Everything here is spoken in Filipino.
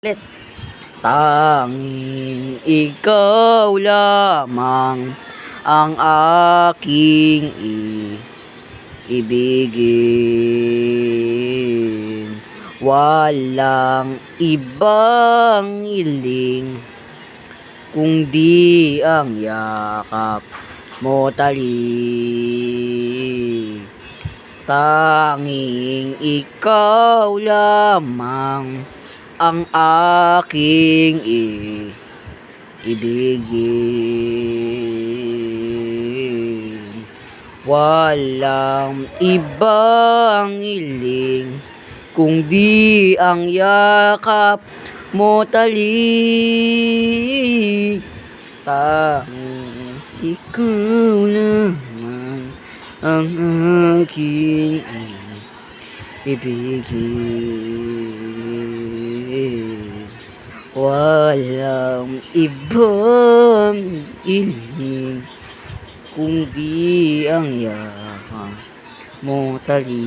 Ulit. Tanging ikaw lamang ang aking ibigin. Walang ibang hiling kundi ang yakap mo talik. Tanging ikaw lamang ang aking ibigin. Walang ibang hiling kundi ang yakap mo talik. Tanging ikaw naman ang aking ibigin. Walang ibang hiling kundi ang yakap mo talik.